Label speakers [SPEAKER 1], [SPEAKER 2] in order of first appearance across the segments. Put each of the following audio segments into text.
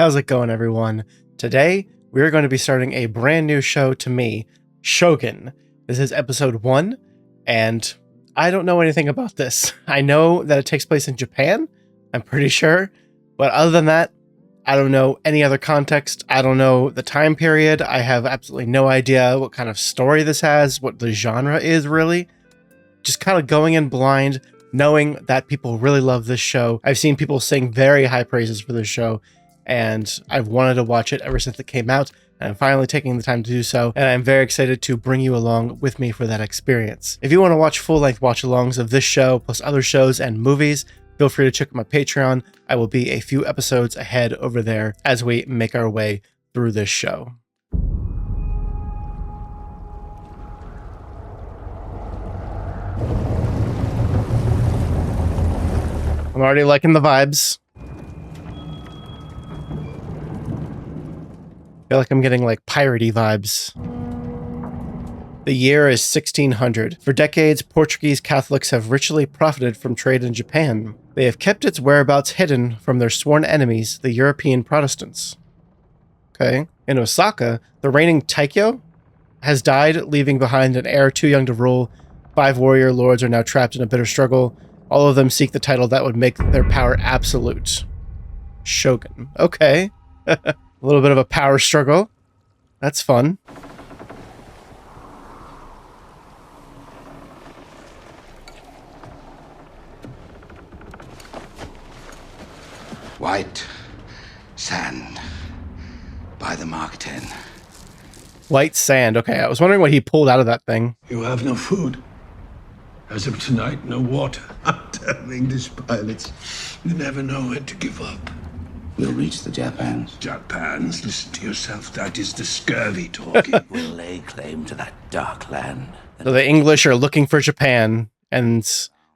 [SPEAKER 1] How's it going, everyone? Today, we're going to be starting a brand new show to me, Shogun. This is episode 1, and I don't know anything about this. I know that it takes place in Japan, I'm pretty sure, but other than that, I don't know any other context. I don't know the time period. I have absolutely no idea what kind of story this has, what the genre is really. Just kind of going in blind, knowing that people really love this show. I've seen people sing very high praises for this show, and I've wanted to watch it ever since it came out, and I'm finally taking the time to do so, and I'm very excited to bring you along with me for that experience. If you want to watch full-length watch-alongs of this show, plus other shows and movies, feel free to check out my Patreon. I will be a few episodes ahead over there as we make our way through this show. I'm already liking the vibes. I feel like I'm getting like piratey vibes. The year is 1600. For decades, Portuguese Catholics have richly profited from trade in Japan. They have kept its whereabouts hidden from their sworn enemies, the European Protestants. Okay. In Osaka, the reigning Taikyo has died, leaving behind an heir too young to rule. 5 warrior lords are now trapped in a bitter struggle. All of them seek the title that would make their power absolute. Shogun. Okay. A little bit of a power struggle. That's fun.
[SPEAKER 2] White sand by the Mark 10.
[SPEAKER 1] White sand. Okay, I was wondering what he pulled out of that thing.
[SPEAKER 3] You have no food. As of tonight, no water. I'm telling these pilots, you never know when to give up.
[SPEAKER 2] We'll reach the Japans.
[SPEAKER 3] Japans, listen to yourself. That is the scurvy talking.
[SPEAKER 2] We'll lay claim to that dark land.
[SPEAKER 1] So the English are looking for Japan, and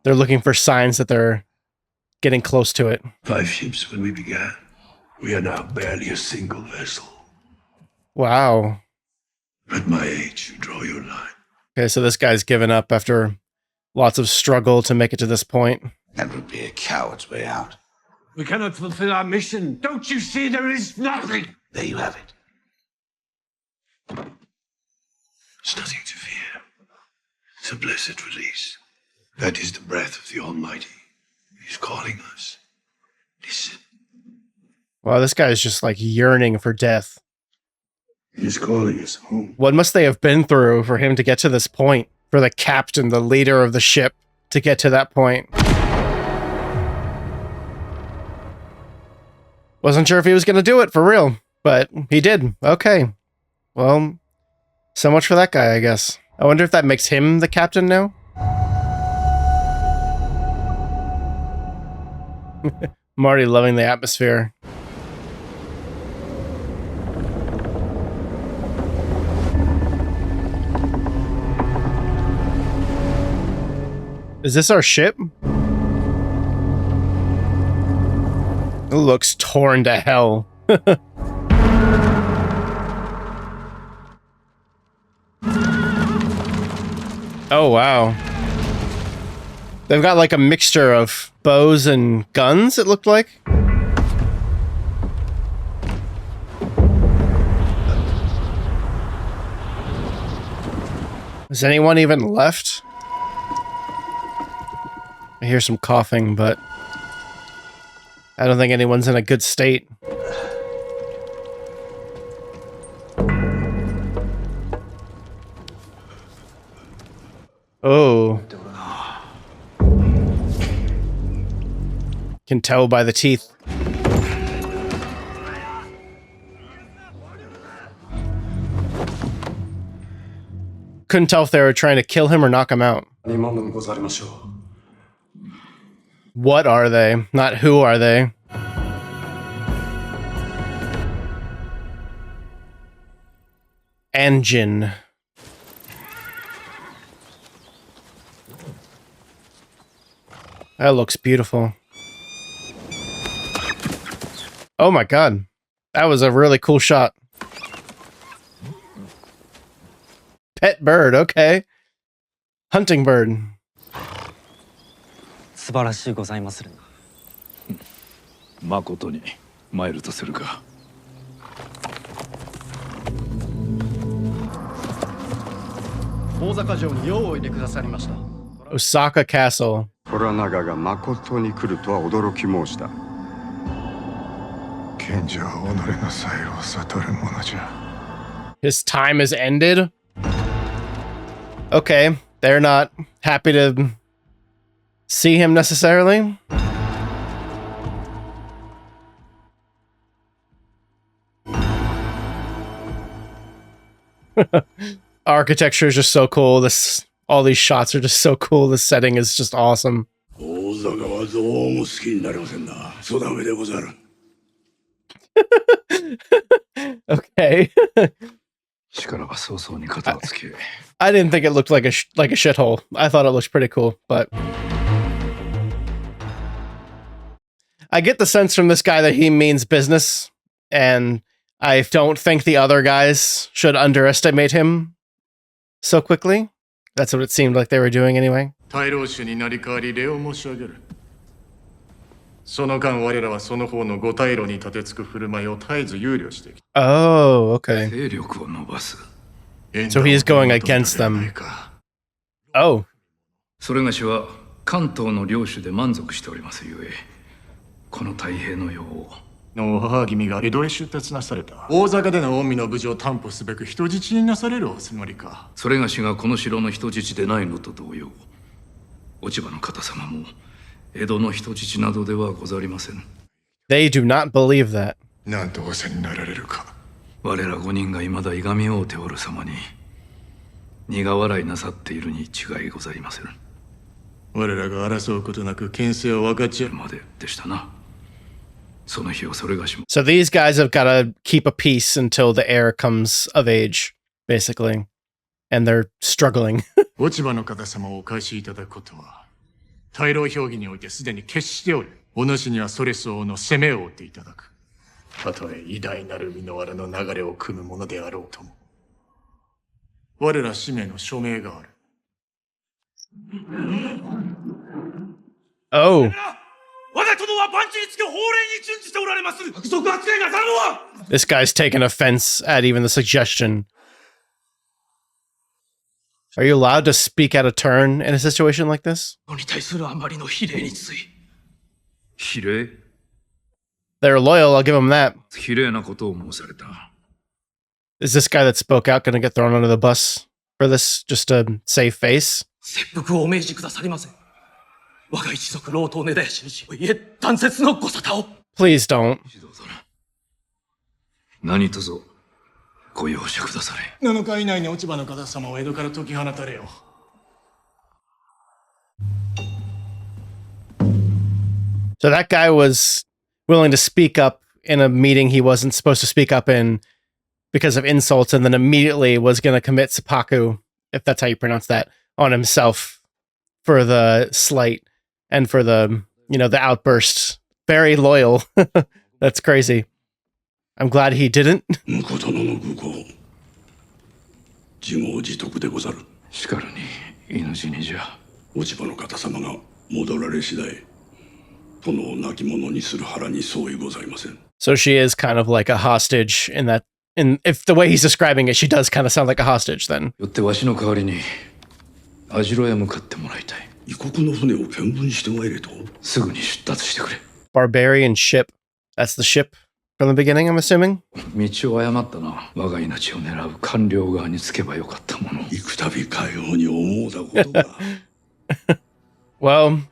[SPEAKER 1] they're looking for signs that they're getting close to it.
[SPEAKER 3] 5 ships when we began. We are now barely a single vessel.
[SPEAKER 1] Wow.
[SPEAKER 3] At my age, you draw your line.
[SPEAKER 1] Okay, so this guy's given up after lots of struggle to make it to this point.
[SPEAKER 2] That would be a coward's way out.
[SPEAKER 3] We cannot fulfill our mission. Don't you see there is nothing?
[SPEAKER 2] There you have it.
[SPEAKER 3] There's nothing to fear. It's a blessed release. That is the breath of the Almighty. He's calling us. Listen.
[SPEAKER 1] Wow, this guy is just like yearning for death.
[SPEAKER 3] He's calling us home.
[SPEAKER 1] What must they have been through for him to get to this point? For the captain, the leader of the ship, to get to that point? Wasn't sure if he was going to do it for real, but he did. Okay. Well, so much for that guy, I guess. I wonder if that makes him the captain now? I'm already loving the atmosphere. Is this our ship? It looks torn to hell. Oh, wow. They've got like a mixture of bows and guns, it looked like. Is anyone even left? I hear some coughing, but I don't think anyone's in a good state. Oh. Can tell by the teeth. Couldn't tell if they were trying to kill him or knock him out. What are they? Not who are they? Engine. That looks beautiful. Oh my god. That was a really cool shot. Pet bird, okay. Hunting bird.
[SPEAKER 4] 素晴らしいございまする。
[SPEAKER 5] 誠に参るとするか。
[SPEAKER 1] Osaka Castle.
[SPEAKER 4] トラナガが誠に来るとは驚き申した。
[SPEAKER 3] 賢者は己の才を悟るものじゃ。
[SPEAKER 1] His time has ended? Okay, they're not happy to see him necessarily. Architecture is just so cool. All these shots are just so cool. The setting is just awesome. Okay. I didn't think it looked like a shithole. I thought it looked pretty cool, but I get the sense from this guy that he means business, and I don't think the other guys should underestimate him so quickly. That's what it seemed like they were doing anyway. Oh, okay. So he's going against them. Oh.
[SPEAKER 5] それがしは関東の領主で満足しておりますゆえ、この太平の世を
[SPEAKER 6] の母君が江戸へ出立なされた。大坂での近江の無事を担保すべく人質になされるおつもりか。
[SPEAKER 5] それがしがこの城の人質でないのと同様、落ち葉の方様も江戸の人質などではござりません。
[SPEAKER 1] They do not believe that.
[SPEAKER 3] なんと仰せになられるか。
[SPEAKER 5] 我ら5人が未だいがみ合うておる様に苦笑いなさっているに違いございません。
[SPEAKER 6] 我らが争うことなく牽制を分かち合う
[SPEAKER 5] まででしたな。その日をそれがしも。
[SPEAKER 1] So these guys have got to keep a peace until the heir comes of age, basically. And they're struggling.
[SPEAKER 6] 落ち葉の方様をお返しいただくことは、大老評議においてすでに決しており、お主にはそれ相応の攻めを追っていただく。たとえ偉大なる身の藁の流れを組むものであろうとも。我ら使命の署名がある。
[SPEAKER 1] Oh. This guy's taking offense at even the suggestion. Are you allowed to speak out of turn in a situation like this? They're loyal, I'll give them that. Is this guy that spoke out going to get thrown under the bus for this, just to save face? Please don't.
[SPEAKER 5] 何卒ご容赦くだされ。
[SPEAKER 6] 7日以内に落ち葉の方様を江戸から解き放たれよ。
[SPEAKER 1] So that guy was willing to speak up in a meeting he wasn't supposed to speak up in because of insults, and then immediately was going to commit seppuku, if that's how you pronounce that, on himself for the slight and for the, the outburst. Very loyal. That's crazy. I'm glad he didn't.
[SPEAKER 3] 自業自得でござる。
[SPEAKER 5] しかるに命にじゃ。
[SPEAKER 3] 落ち葉の方様が戻られ次第、殿を亡き者にする腹に相違ございません。
[SPEAKER 1] So she is kind of like a hostage in that. If the way he's describing it, she does kind of sound like a hostage then.
[SPEAKER 5] よってわしの代わりに網代へ向かってもらいたい。
[SPEAKER 3] 異国の船を見分してまいれと。
[SPEAKER 5] すぐに出立してくれ。
[SPEAKER 1] Barbarian ship. That's the ship from the beginning, I'm assuming.
[SPEAKER 5] 道を誤ったな。我が命を狙う官僚側につけばよかったもの。
[SPEAKER 3] 幾度かように思うたことが。
[SPEAKER 1] Well,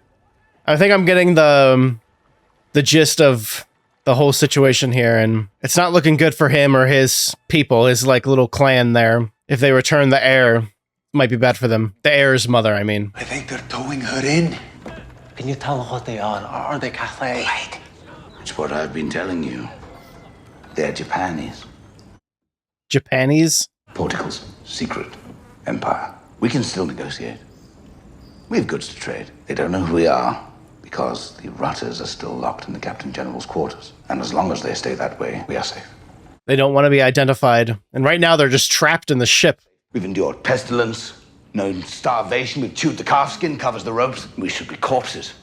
[SPEAKER 1] I think I'm getting the gist of the whole situation here, and it's not looking good for him or his people, his like little clan there. If they return the heir, it might be bad for them. The heir's mother, I mean.
[SPEAKER 2] I think they're towing her in.
[SPEAKER 7] Can you tell what they are? Are they Cathay?
[SPEAKER 2] Wait. It's what I've been telling you. They're Japanese.
[SPEAKER 1] Japanese?
[SPEAKER 2] Portugal's secret empire. We can still negotiate. We have goods to trade. They don't know who we are because the rutters are still locked in the Captain General's quarters. And as long as they stay that way, we are safe.
[SPEAKER 1] They don't want to be identified. And right now they're just trapped in the ship.
[SPEAKER 2] We've endured pestilence, known starvation. We've chewed the calfskin, covers the ropes. We should be corpses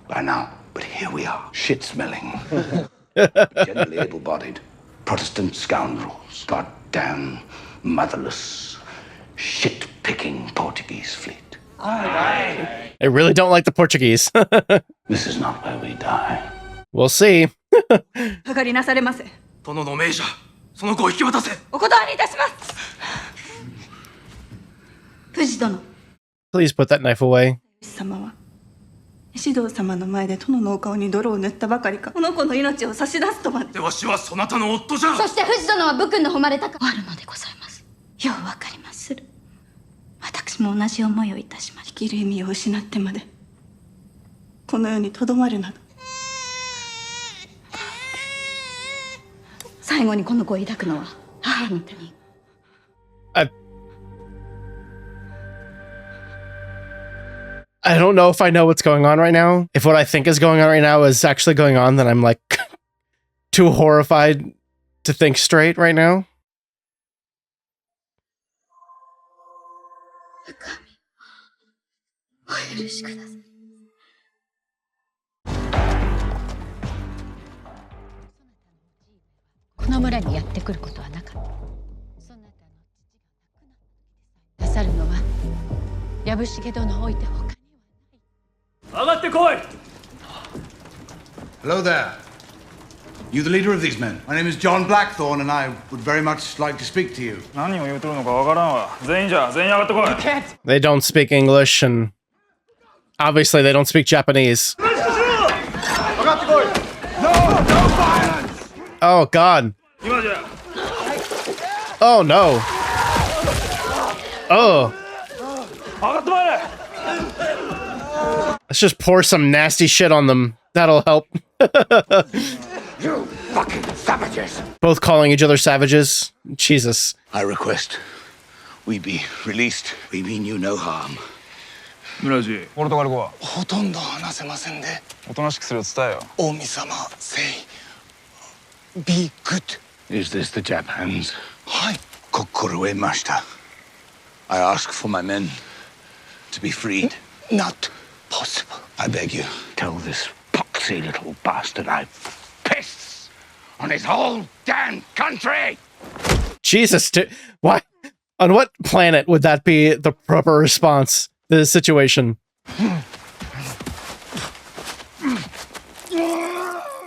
[SPEAKER 2] by now. But here we are, shit-smelling. Generally able-bodied. Protestant scoundrels. Goddamn, motherless, shit picking Portuguese fleet.
[SPEAKER 1] They really don't like the Portuguese.
[SPEAKER 2] This is not where we die.
[SPEAKER 1] We'll see.
[SPEAKER 8] かかりなされませ。
[SPEAKER 5] 殿の命じゃ。その子を引き渡せ。
[SPEAKER 8] お断りいたします。藤殿
[SPEAKER 1] Please put that knife away.
[SPEAKER 8] 様は石堂様の前で殿のお顔に泥を塗ったばかりか、この子の命を差し出すとまで。
[SPEAKER 5] わしはそなたの夫じゃ。
[SPEAKER 8] そして藤殿は武君の誉れたかあるのでございます。ようわかりまする。私も同じ思いをいたしました。生きる意味を失ってまでこの世にとどまるなど。最後にこの子を抱くのは母の手に。
[SPEAKER 1] I don't know if I know what's going on right now. If what I think is going on right now is actually going on, then I'm like too horrified to think straight right now.
[SPEAKER 3] Hello there. You the leader of these men? My name is John Blackthorne, and I would very much like to speak to you.
[SPEAKER 1] They don't speak English, and obviously they don't speak Japanese. Oh, God. Oh, no. Oh. Let's just pour some nasty shit on them. That'll help.
[SPEAKER 2] You fucking savages!
[SPEAKER 1] Both calling each other savages. Jesus.
[SPEAKER 2] I request we be released. We mean you no harm.
[SPEAKER 9] 村地ポルトガル語は
[SPEAKER 2] ほとんど話せませんで。
[SPEAKER 9] おとなしくするよ伝えよ。
[SPEAKER 2] 王様 say be good. Is this the Japans? はい。心得ました。I ask for my men to be freed. Not possible. I beg you, tell this poxy little bastard I piss on his whole damn country.
[SPEAKER 1] Jesus, why? On what planet would that be the proper response to this situation?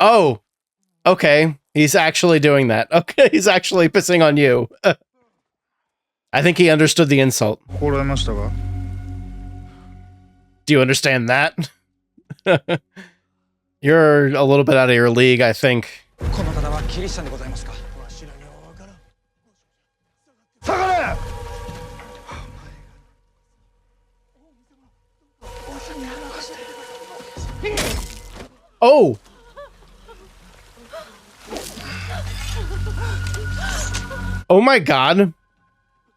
[SPEAKER 1] Oh, okay. He's actually doing that. Okay, he's actually pissing on you. I think he understood the insult. Do you understand that? You're a little bit out of your league, I think. Oh! Oh my God.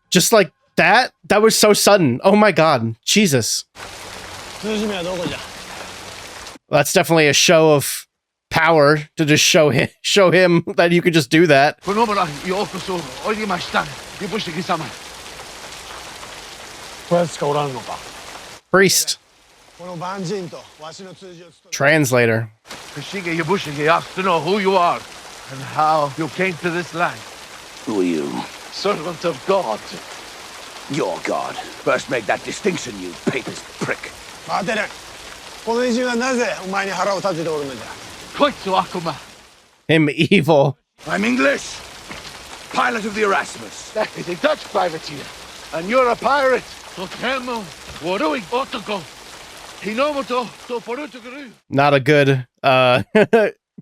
[SPEAKER 1] Just like that? That was so sudden. Oh my God. Jesus. That's definitely a show of power to just show him that you could just do that. Priest. Translator.
[SPEAKER 10] Yabushige asked to know who you are and how you came to this land.
[SPEAKER 2] Who are you?
[SPEAKER 10] Servant of God.
[SPEAKER 2] Your God. First make that distinction, you papist prick.
[SPEAKER 1] Him evil.
[SPEAKER 2] I'm English. Pilot of the Erasmus.
[SPEAKER 10] That is a Dutch privateer. And you're a pirate.
[SPEAKER 1] Not a good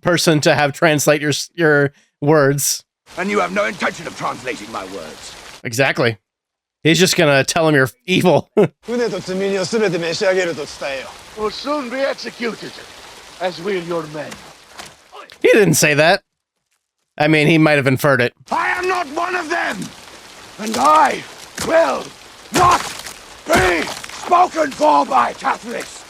[SPEAKER 1] person to have translate your words.
[SPEAKER 2] And you have no intention of translating my words.
[SPEAKER 1] Exactly. He's just gonna tell him you're evil.
[SPEAKER 10] Will soon be executed, as will your men.
[SPEAKER 1] He didn't say that. I mean, he might have inferred it.
[SPEAKER 2] I am not one of them! And I will not be spoken for by Catholics!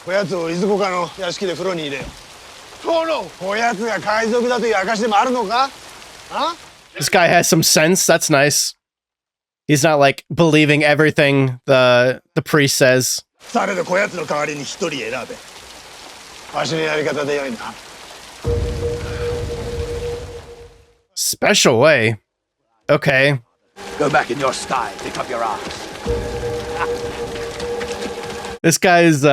[SPEAKER 1] This guy has some sense. That's nice. He's not like believing everything the priest says. Special way. Okay.
[SPEAKER 2] Go back in your sty, pick up your arms.
[SPEAKER 1] This guy's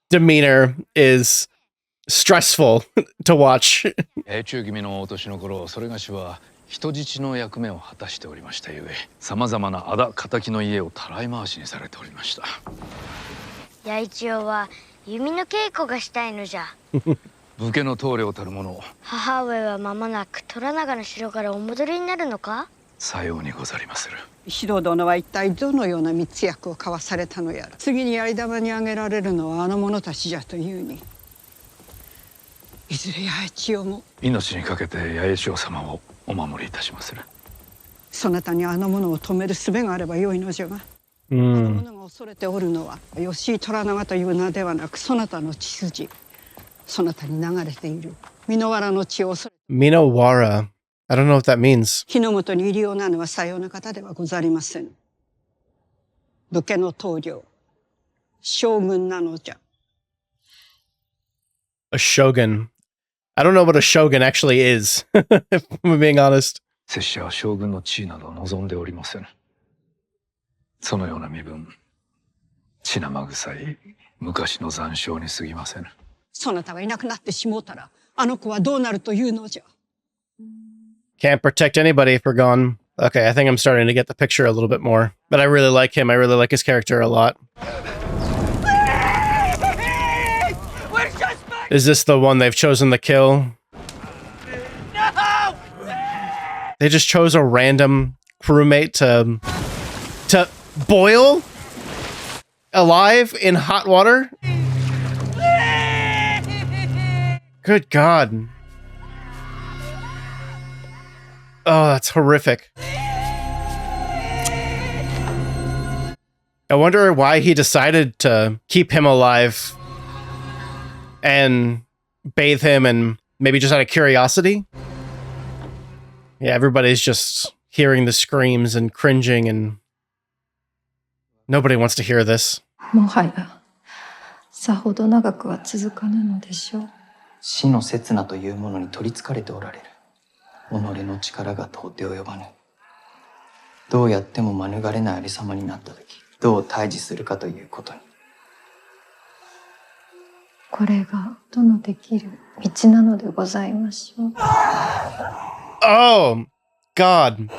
[SPEAKER 1] demeanor is stressful to watch.
[SPEAKER 5] 中君のお年の頃、それがしは人質の役目を果たしておりましたゆえ、さまざまな仇敵の家をたらい回しにされておりました。
[SPEAKER 11] 弥一郎は弓の稽古がしたいのじゃ。
[SPEAKER 5] 武家の棟梁たるもの。
[SPEAKER 11] 母上は間もなく虎長の城からお戻りになるのか？
[SPEAKER 5] さようにござりまする。
[SPEAKER 12] 石堂殿は一体どのような密約を交わされたのやら。次に槍玉に挙げられるのはあの者たちじゃというに。いずれ八重千代も
[SPEAKER 5] 命にかけて八重千代様をお守りいたしまする。
[SPEAKER 12] そなたにあの者を止める術があればよいのじゃが、あの者が恐れておるのは吉井虎長という名ではなく、そなたの血筋、そなたに流れている箕輪の血を恐れ。
[SPEAKER 1] Minowara. I don't know what that means.
[SPEAKER 12] 日の元に入り用なのはさような方ではござりません。武家の棟梁、将軍なのじゃ。
[SPEAKER 1] A shogun. I don't know what a shogun actually is, if I'm being honest.
[SPEAKER 5] 拙者は将軍の地位など望んでおりません。そのような身分、血生臭い昔の残傷に過ぎません。
[SPEAKER 12] そなたがいなくなってしもうたら、あの子はどうなるというのじゃ。
[SPEAKER 1] Can't protect anybody if we're gone. Okay, I think I'm starting to get the picture a little bit more. But I really like him. I really like his character a lot. Is this the one they've chosen to kill? No! They just chose a random crewmate to boil alive in hot water? Good God. Oh, that's horrific. I wonder why he decided to keep him alive and bathe him, and maybe just out of curiosity. Yeah, everybody's just hearing the screams and cringing, and nobody wants to hear this.
[SPEAKER 13] もはやさほど長くは続かぬのでしょう。
[SPEAKER 14] 死の刹那というものに取りつかれておられる。己の力が到底及ばぬ。どうやっても免れないありさまになったとき、どう対峙するかということに。
[SPEAKER 13] これがとのできる道なのでございましょう。
[SPEAKER 1] Oh, God.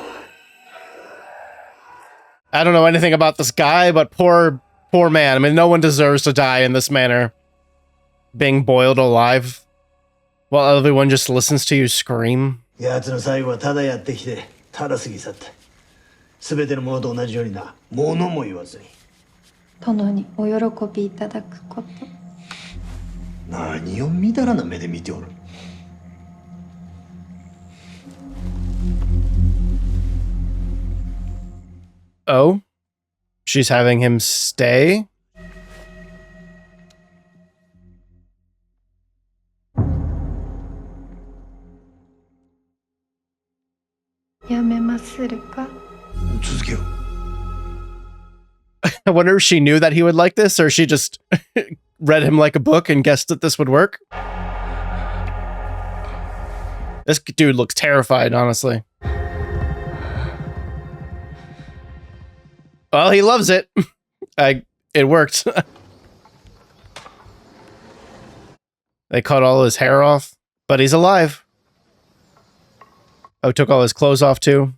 [SPEAKER 1] I don't know anything about this guy, but poor man. I mean, no one deserves to die in this manner. Being boiled alive while everyone just listens to you scream.
[SPEAKER 15] 奴の最後はただやってきて、ただ過ぎ去った。すべてのものと同じようにな、物も言わずに。
[SPEAKER 13] 殿にお喜びいただくこと。
[SPEAKER 15] 何をみだらな目で見ておる。
[SPEAKER 1] Oh? She's having him stay? I wonder if she knew that he would like this, or she just read him like a book and guessed that this would work. This dude looks terrified, honestly. Well, he loves it. It worked. They cut all his hair off, but he's alive. Oh, took all his clothes off too.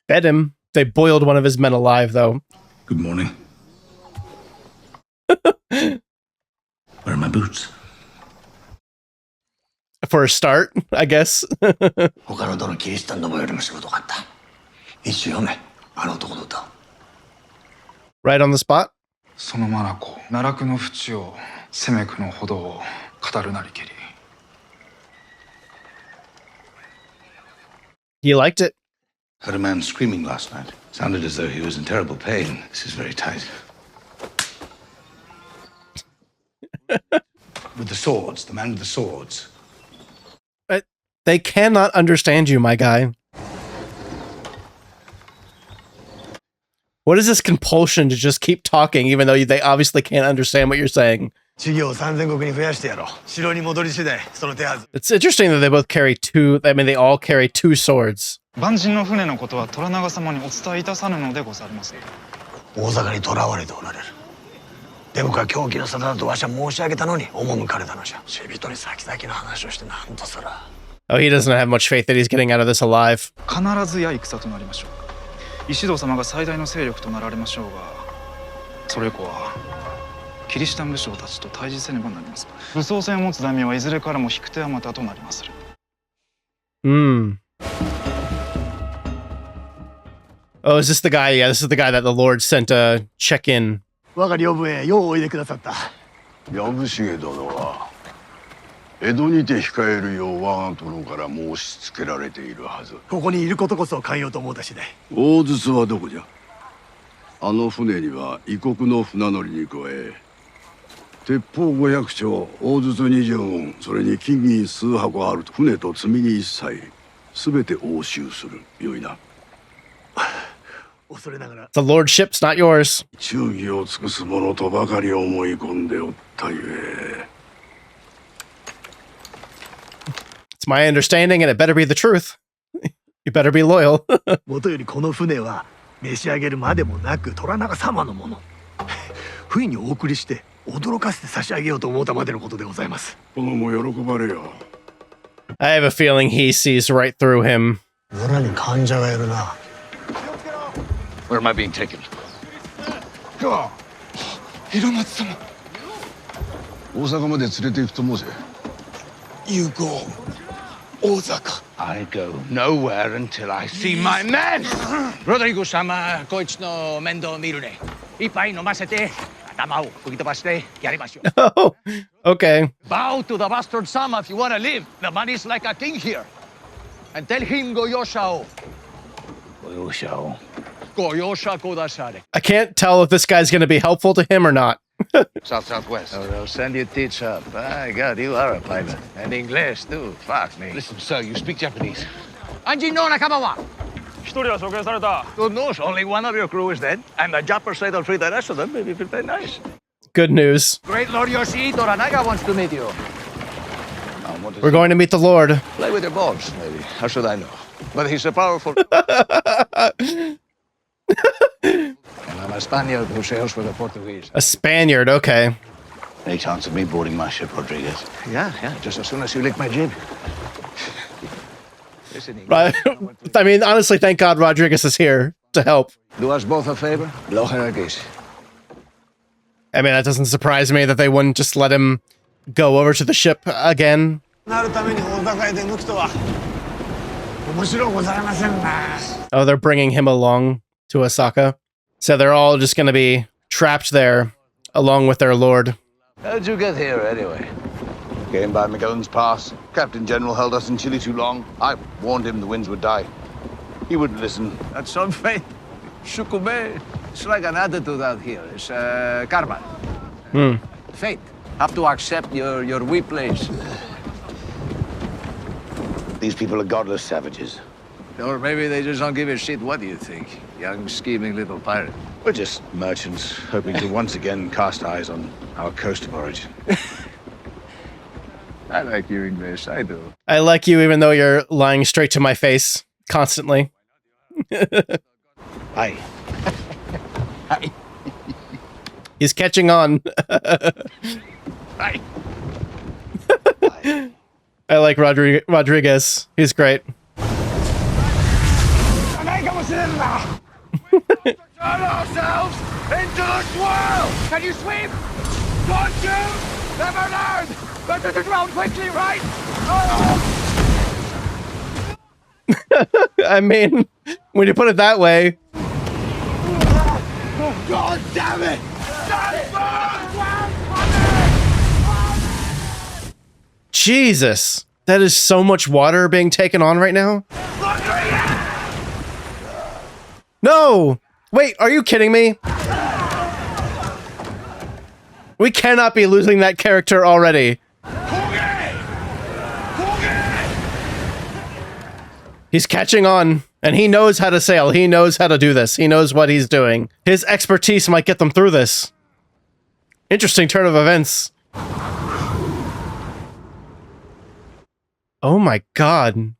[SPEAKER 1] Fed him. They boiled one of his men alive, though.
[SPEAKER 2] Good morning. Where are my boots?
[SPEAKER 1] For a start, I guess. Right on the spot?
[SPEAKER 9] その眼奈落の淵を攻めくのほどを語るなりけり。
[SPEAKER 1] He liked it.
[SPEAKER 2] Heard a man screaming last night. Sounded as though he was in terrible pain. This is very tight. With the swords, the man with the swords.
[SPEAKER 1] They cannot understand you, my guy. What is this compulsion to just keep talking, even though they obviously can't understand what you're saying? It's interesting that they both carry two. I mean, they all carry two swords.
[SPEAKER 9] 万人の船のことは虎長様にお伝えいたさぬのでございます。
[SPEAKER 15] 大阪に囚われておられる。でもか狂気の沙汰だとわしは申し上げたのに赴かれたのじゃ。死人に先々の話をしてなんとすら。
[SPEAKER 1] Oh, he doesn't have much faith that he's getting out of this alive.
[SPEAKER 9] 必ずや戦となりましょう。石堂様が最大の勢力となられましょうが、それ以降はキリシタン武将たちと対峙せねばなります。武装船を持つ大名はいずれからも引く手あまたとなりまする。
[SPEAKER 1] Oh, is this the guy? Yeah, this is the guy that the Lord sent to check in.
[SPEAKER 15] 我が領分へようおいでくださった。
[SPEAKER 3] 藪重殿は江戸にて控えるよう我が殿から申し付けられているはず。
[SPEAKER 15] ここにいることこそ寛容と思うたしで。
[SPEAKER 3] 大筒はどこじゃ。あの船には異国の船乗りに加え鉄砲500丁、大筒20門、それに金銀数箱あると。船と積み荷一切全て押収する。よいな。
[SPEAKER 15] 恐れながら。
[SPEAKER 1] The Lord's ship's not yours.
[SPEAKER 3] 忠義を尽くす者とばかり思い込んでおったゆえ。
[SPEAKER 1] It's my understanding, and it better be the truth. You better be loyal.
[SPEAKER 15] もとよりこの船は召し上げるまでもなく虎長様のもの。不意にお送りして驚かせて差し上げようと思うたまでのことでございます。
[SPEAKER 3] 殿も喜ばれよ。
[SPEAKER 1] I have a feeling he sees right through him.
[SPEAKER 15] 村に患者がいるな。
[SPEAKER 10] Where am I being taken?
[SPEAKER 9] 広松様。
[SPEAKER 3] 大阪まで連れて行くと申せ。
[SPEAKER 15] You go. 大阪。
[SPEAKER 10] I go nowhere until I see my men! Rodrigo-sama, こいつの面倒見るね。一杯飲ませて、頭を吹き飛ばしてやりましょう。
[SPEAKER 1] Oh, okay.
[SPEAKER 10] Bow to the bastard sama if you want to live. The money's like a king here. And tell him go yoshao. Go yoshao. Go yosha kodashare.
[SPEAKER 1] I can't tell if this guy's going to be helpful to him or not.
[SPEAKER 10] Southwest. Oh, they'll send you teacher. My God, you are a pilot. And English too. Fuck me. Listen, sir, you speak Japanese. Anji no nakama wa?
[SPEAKER 9] 一人は処刑された。
[SPEAKER 10] Good news. Only one of your crew is dead. And the Jappers say they'll free the rest of them. Maybe if they're nice.
[SPEAKER 1] Good news.
[SPEAKER 10] Great Lord Yoshii Toranaga wants to meet you.
[SPEAKER 1] We're going to meet the Lord.
[SPEAKER 10] Play with your balls, maybe. How should I know? But he's a powerful... And I'm a Spaniard who sails for the Portuguese.
[SPEAKER 1] A Spaniard, okay.
[SPEAKER 2] Any chance of me boarding my ship, Rodriguez?
[SPEAKER 10] Yeah, just as soon as you lick my jib.
[SPEAKER 1] Right. I mean, honestly, thank God Rodriguez is here to help.
[SPEAKER 10] Do us both a favor. Blow her a kiss.
[SPEAKER 1] I mean, that doesn't surprise me that they wouldn't just let him go over to the ship again. Oh, they're bringing him along to Osaka. So they're all just going to be trapped there along with their lord.
[SPEAKER 10] How'd you get here, anyway?
[SPEAKER 2] Came by Magellan's Pass. Captain General held us in Chile too long. I warned him the winds would die. He wouldn't listen.
[SPEAKER 10] That's some fate. Shukume. It's like an attitude out here. It's karma. Fate. Have to accept your weak place.
[SPEAKER 2] These people are godless savages.
[SPEAKER 10] Or maybe they just don't give a shit. What do you think? Young, scheming little pirate.
[SPEAKER 2] We're just merchants hoping to once again cast eyes on our coast of origin.
[SPEAKER 10] I like you, English. I do.
[SPEAKER 1] I like you even though you're lying straight to my face constantly.
[SPEAKER 2] Hi.
[SPEAKER 10] Hi.
[SPEAKER 1] He's catching on.
[SPEAKER 10] Hi.
[SPEAKER 1] I like Rodriguez. He's great.
[SPEAKER 10] Turn ourselves into the swirl! Can you swim? Don't you? Never learn! Better to drown quickly, right?
[SPEAKER 1] I mean, when you put it that way.
[SPEAKER 10] God damn it!
[SPEAKER 1] Jesus, that is so much water being taken on right now. No! Wait, are you kidding me? We cannot be losing that character already. He's catching on, and he knows how to sail. He knows how to do this. He knows what he's doing. His expertise might get them through this. Interesting turn of events. Oh my God.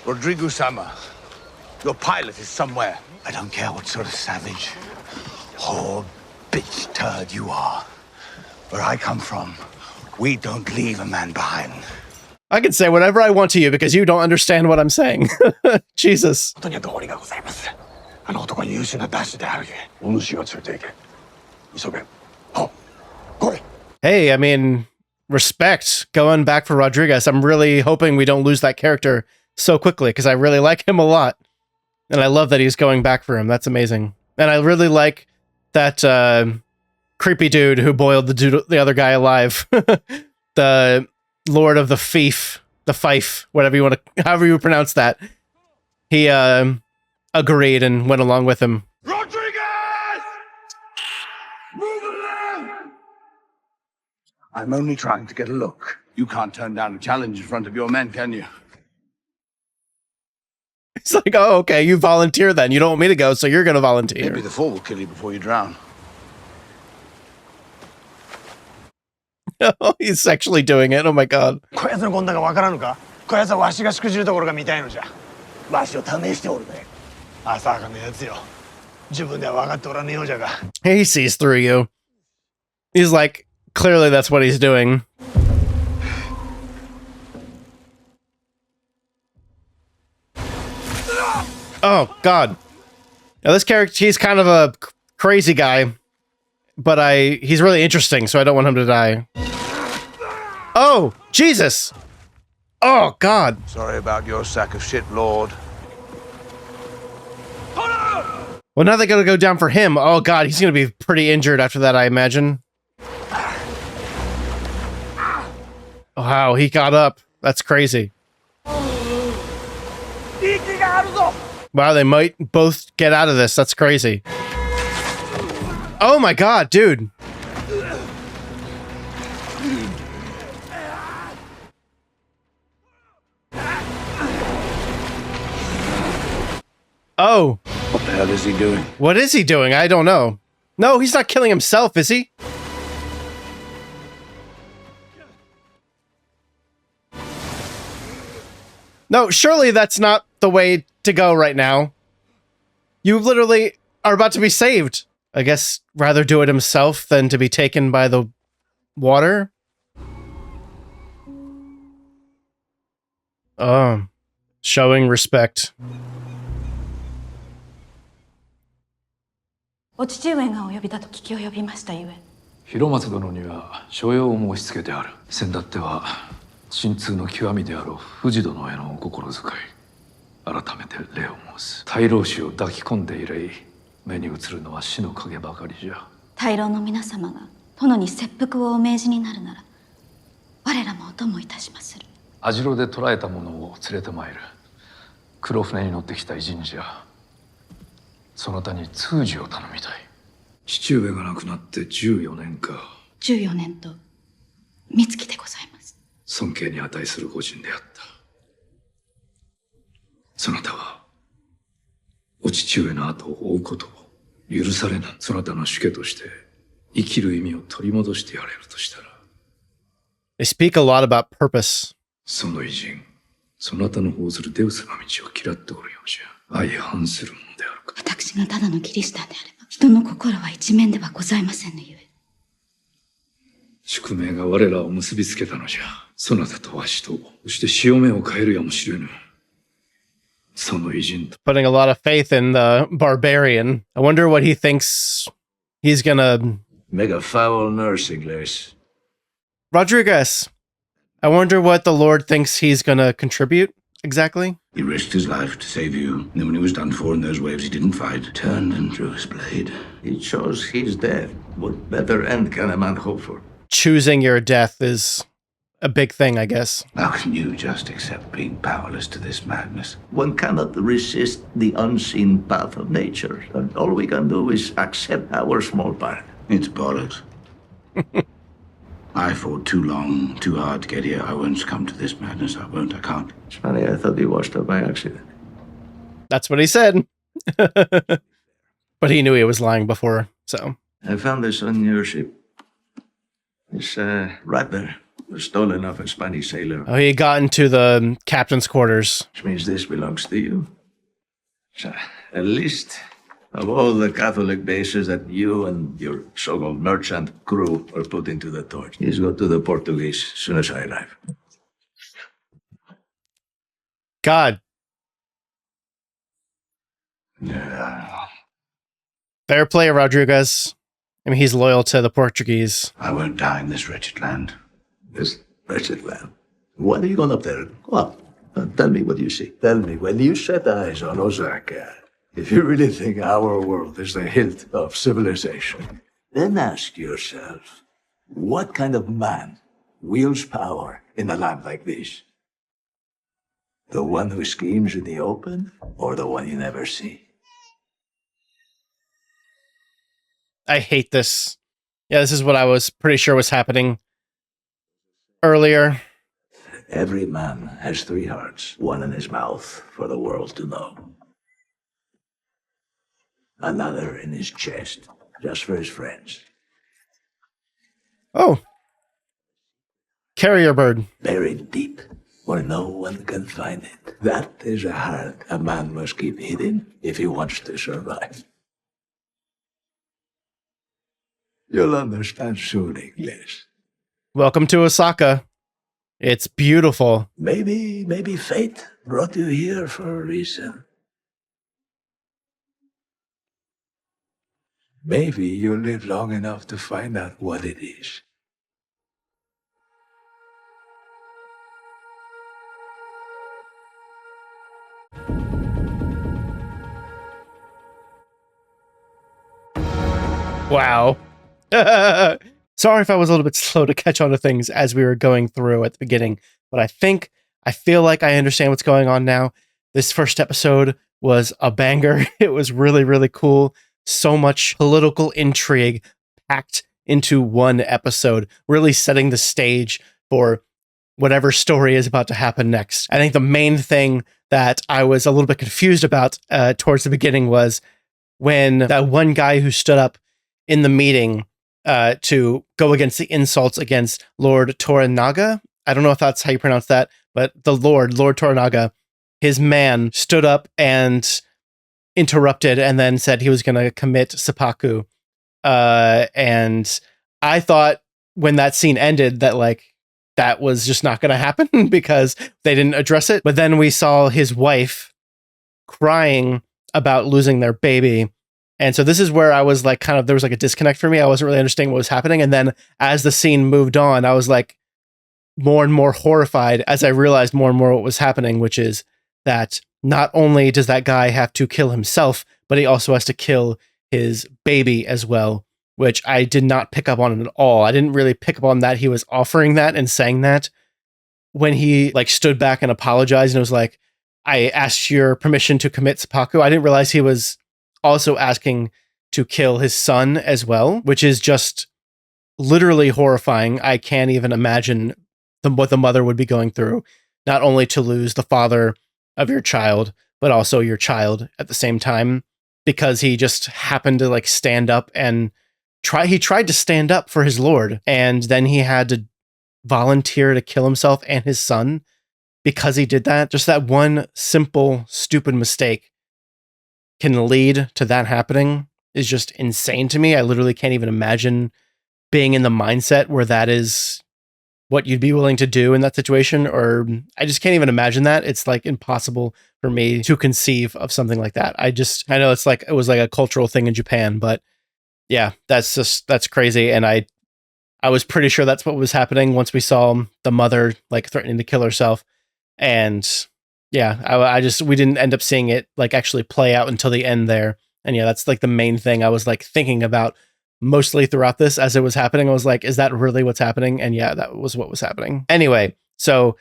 [SPEAKER 10] Rodrigo-sama, your pilot is somewhere.
[SPEAKER 2] I don't care what sort of savage, whore, bitch turd you are. Where I come from, we don't leave a man behind.
[SPEAKER 1] I can say whatever I want to you because you don't understand what I'm saying. Jesus. Hey, I mean, respect going back for Rodriguez. I'm really hoping we don't lose that character so quickly because I really like him a lot. And I love that he's going back for him. That's amazing. And I really like that creepy dude who boiled the other guy alive. The Lord of the Fief, whatever you want to, however you pronounce that. He agreed and went along with him.
[SPEAKER 2] Rodriguez! Move along! I'm only trying to get a look. You can't turn down a challenge in front of your men, can you?
[SPEAKER 1] It's like, oh, okay, you volunteer then. You don't want me to go, so you're going to volunteer.
[SPEAKER 2] Maybe the fall will kill you before you drown.
[SPEAKER 1] Oh, he's actually doing it. Oh my god. He sees through you. He's like, clearly that's what he's doing. Oh god. Now this character, he's kind of a crazy guy, but he's really interesting, so I don't want him to die. Oh, Jesus! Oh, God.
[SPEAKER 2] Sorry about your sack of shit, Lord.
[SPEAKER 1] Well, now they're going to go down for him. Oh, God, he's going to be pretty injured after that, I imagine. Wow, he got up. That's crazy. Wow, they might both get out of this. That's crazy. Oh, my God, dude. Oh.
[SPEAKER 2] What the hell is he doing?
[SPEAKER 1] What is he doing? I don't know. No, he's not killing himself, is he? No, surely that's not the way to go right now. You literally are about to be saved. I guess rather do it himself than to be taken by the water. Showing respect.
[SPEAKER 8] お父上がお呼びだと聞き及びましたゆえ。
[SPEAKER 5] 広松殿には所用を申し付けてある。先だっては心痛の極みであろう藤殿へのお心遣い。改めて礼を申す。大老氏を抱き込んで以来、目に映るのは死の影ばかりじゃ。
[SPEAKER 8] 大老の皆様が殿に切腹をお命じになるなら、我らもお供いたしまする。
[SPEAKER 5] 網代で捕らえた者を連れてまいる。黒船に乗ってきた偉人じゃ。そなたに通詞を頼みたい。父上が亡くなって14年か。
[SPEAKER 8] 14年と三月でございます。
[SPEAKER 5] 尊敬に値する御人であった。そなたはお父上の後を追うことを許されない。そなたの主家として生きる意味を取り戻してやれるとしたら。
[SPEAKER 1] They speak a lot about purpose.
[SPEAKER 5] その偉人、そなたの奉ずるデウスの道を嫌っておるようじゃ。相反するものであるか。
[SPEAKER 8] 私がただのキリシタンであれば、人の心は一面ではございませんのゆえ。
[SPEAKER 5] 宿命が我らを結びつけたのじゃ。そなたとわしと、そして潮目を変えるやもしれぬ。その偉人と。
[SPEAKER 1] Putting a lot of faith in the barbarian. I wonder what he thinks he's gonna...
[SPEAKER 2] Mega foul nurse, English.
[SPEAKER 1] Rodriguez. I wonder what the Lord thinks he's gonna contribute exactly.
[SPEAKER 2] He risked his life to save you. And then when he was done for in those waves, he didn't fight. Turned and drew his blade. He chose his death. What better end can a man hope for?
[SPEAKER 1] Choosing your death is a big thing, I guess.
[SPEAKER 2] How can you just accept being powerless to this madness? One cannot resist the unseen path of nature. And all we can do is accept our small part. It's bollocks. I fought too long, too hard to get here. I won't succumb to this madness. I won't. I can't. It's funny, I thought he washed up by accident.
[SPEAKER 1] That's what he said. But he knew he was lying before, so.
[SPEAKER 2] I found this on your ship. It's right there.
[SPEAKER 16] was stolen off a Spanish sailor.
[SPEAKER 1] Oh, he got into the captain's quarters.
[SPEAKER 16] Which means this belongs to you. So, a list of all the Catholic bases that you and your so-called merchant crew are put into the torch. Please go to the Portuguese as soon as I arrive.
[SPEAKER 1] God.
[SPEAKER 16] Yeah.
[SPEAKER 1] Fair play, Rodriguez. I mean, he's loyal to the Portuguese.
[SPEAKER 2] I won't die in this wretched land. This wretched land? What are you going up there? What? Tell me what you see. Tell me, when you set eyes on Osaka, if you really think our world is the hilt of civilization, then ask yourself, what kind of man wields power in a land like this? The one who schemes in the open, or the one you never see?
[SPEAKER 1] I hate this. Yeah, this is what I was pretty sure was happening earlier.
[SPEAKER 2] Every man has 3 hearts, one in his mouth for the world to know. Another in his chest, just for his friends.
[SPEAKER 1] Oh. Carrier bird.
[SPEAKER 2] Buried deep, where no one can find it. That is a heart a man must keep hidden if he wants to survive. You'll understand soon, English.
[SPEAKER 1] Welcome to Osaka. It's beautiful.
[SPEAKER 2] Maybe fate brought you here for a reason. Maybe you'll live long enough to find out what it is.
[SPEAKER 1] Wow. Sorry if I was a little bit slow to catch on to things as we were going through at the beginning, but I feel like I understand what's going on now. This first episode was a banger. It was really, really cool. So much political intrigue packed into one episode, really setting the stage for whatever story is about to happen next. I think the main thing that I was a little bit confused about towards the beginning was when that one guy who stood up in the meeting to go against the insults against Lord Toranaga. I don't know if that's how you pronounce that, but Lord Toranaga, his man stood up and interrupted and then said he was going to commit seppuku. And I thought when that scene ended that was just not going to happen because they didn't address it. But then we saw his wife crying about losing their baby. And so this is where I was like, there was like a disconnect for me. I wasn't really understanding what was happening. And then as the scene moved on, I was like more and more horrified as I realized more and more what was happening, which is that not only does that guy have to kill himself, but he also has to kill his baby as well, which I did not pick up on at all. I didn't really pick up on that he was offering that and saying that when he stood back and apologized and was like, I asked your permission to commit seppuku. I didn't realize he was also asking to kill his son as well, which is just literally horrifying. I can't even imagine what the mother would be going through, not only to lose the father of your child, but also your child at the same time, because he just happened to stand up and he tried to stand up for his lord, and then he had to volunteer to kill himself and his son because he did that. Just that one simple, stupid mistake can lead to that happening is just insane to me. I literally can't even imagine being in the mindset where that is what you'd be willing to do in that situation, or I just can't even imagine that. It's impossible for me to conceive of something like that. I know it was a cultural thing in Japan, but yeah, that's crazy. And I was pretty sure that's what was happening once we saw the mother threatening to kill herself. And yeah, we didn't end up seeing it actually play out until the end there. And yeah, that's the main thing I was thinking about mostly throughout this as it was happening. I was like, is that really what's happening? And yeah, that was what was happening. Anyway, so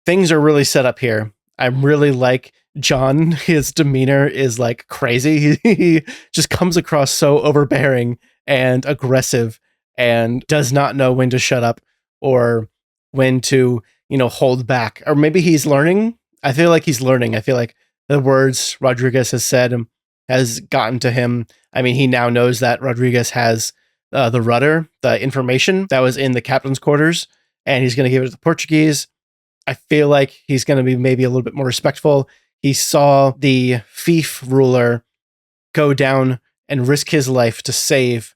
[SPEAKER 1] things are really set up here. I really like John. His demeanor is crazy. He just comes across so overbearing and aggressive and does not know when to shut up or when to, hold back. Or maybe he's learning. I feel like he's learning. I feel like the words Rodriguez has said has gotten to him. I mean, he now knows that Rodriguez has the rudder, the information that was in the captain's quarters. and he's going to give it to the Portuguese. I feel like he's going to be maybe a little bit more respectful. He saw the fief ruler go down and risk his life to save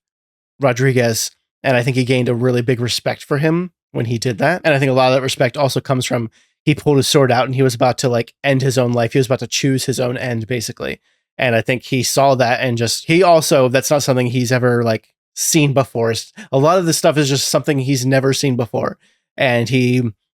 [SPEAKER 1] Rodriguez, and I think he gained a really big respect for him when he did that. And I think a lot of that respect also comes from he pulled his sword out and he was about to like end his own life. He was about to choose his own end, basically. And I think he saw that and just, he also, that's not something he's ever like seen before. A lot of this stuff is just something he's never seen before. And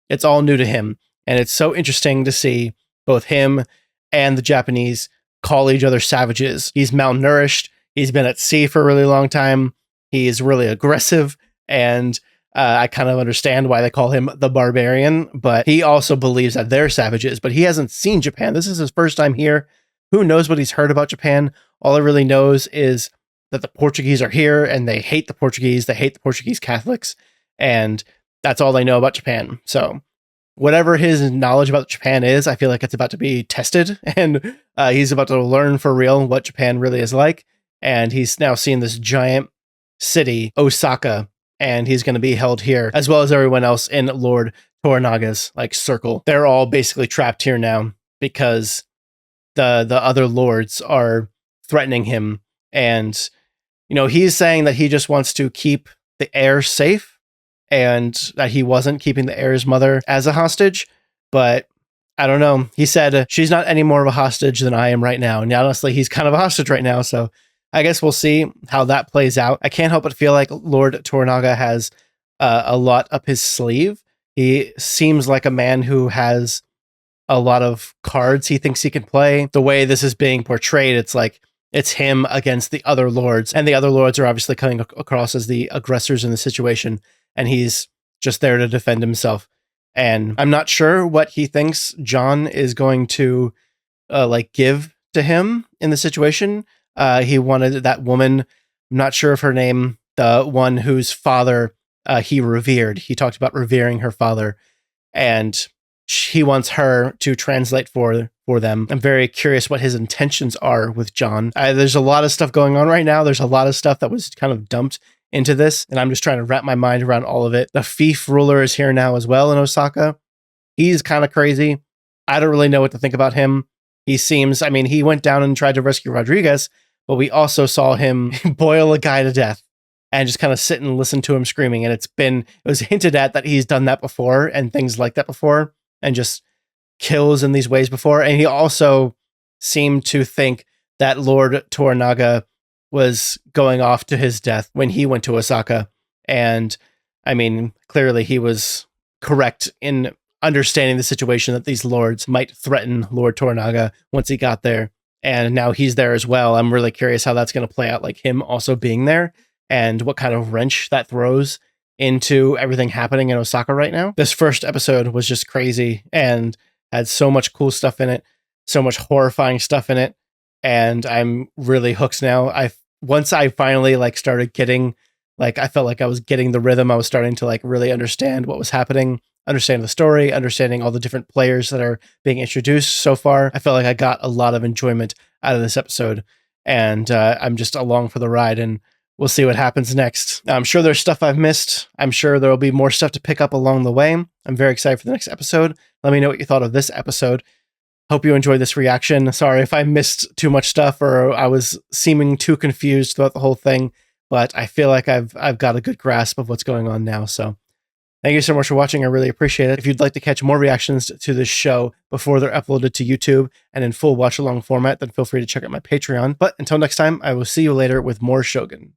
[SPEAKER 1] it's all new to him. And it's so interesting to see both him and the Japanese call each other savages. He's malnourished. He's been at sea for a really long time. He is really aggressive. And I kind of understand why they call him the barbarian, but he also believes that they're savages, but he hasn't seen Japan. This is his first time here. Who knows what he's heard about Japan? All he really knows is that the Portuguese are here and they hate the Portuguese. They hate the Portuguese Catholics. And that's all they know about Japan. So whatever his knowledge about Japan is, I feel like it's about to be tested, and he's about to learn for real what Japan really is like. And he's now seeing this giant city, Osaka, and he's going to be held here, as well as everyone else in Lord Toranaga's like circle. They're all basically trapped here now because the other lords are threatening him. And, you know, he's saying that he just wants to keep the heir safe and that he wasn't keeping the heir's mother as a hostage. But I don't know. He said, she's not any more of a hostage than I am right now. And honestly, he's kind of a hostage right now. So I guess we'll see how that plays out. I can't help but feel like Lord Toranaga has a lot up his sleeve. He seems like a man who has a lot of cards he thinks he can play. The way this is being portrayed, it's like it's him against the other lords, and the other lords are obviously coming across as the aggressors in the situation, and he's just there to defend himself. And I'm not sure what he thinks John is going to like give to him in the situation. He wanted that woman, I'm not sure of her name, the one whose father he revered. He talked about revering her father, and he wants her to translate for them. I'm very curious what his intentions are with John. There's a lot of stuff going on right now. There's a lot of stuff that was kind of dumped into this, and I'm just trying to wrap my mind around all of it. The fief ruler is here now as well in Osaka. He's kind of crazy. I don't really know what to think about him. He seems, I mean, he went down and tried to rescue Rodriguez, but we also saw him boil a guy to death and just kind of sit and listen to him screaming. And it was hinted at that he's done that before and things like that before, and just kills in these ways before. And he also seemed to think that Lord Toranaga was going off to his death when he went to Osaka. And I mean, clearly he was correct in understanding the situation that these lords might threaten Lord Toranaga once he got there. And now he's there as well. I'm really curious how that's going to play out, like him also being there and what kind of wrench that throws into everything happening in Osaka right now. This first episode was just crazy and had so much cool stuff in it, so much horrifying stuff in it. And I'm really hooked now. Once I finally like started getting, like, I felt like I was getting the rhythm. I was starting to like really understand what was happening, understand the story, understanding all the different players that are being introduced so far. I felt like I got a lot of enjoyment out of this episode, and I'm just along for the ride, and we'll see what happens next. I'm sure there's stuff I've missed. I'm sure there will be more stuff to pick up along the way. I'm very excited for the next episode. Let me know what you thought of this episode. Hope you enjoyed this reaction. Sorry if I missed too much stuff or I was seeming too confused throughout the whole thing, but I feel like I've got a good grasp of what's going on now. So thank you so much for watching. I really appreciate it. If you'd like to catch more reactions to this show before they're uploaded to YouTube and in full watch-along format, then feel free to check out my Patreon. But until next time, I will see you later with more Shogun.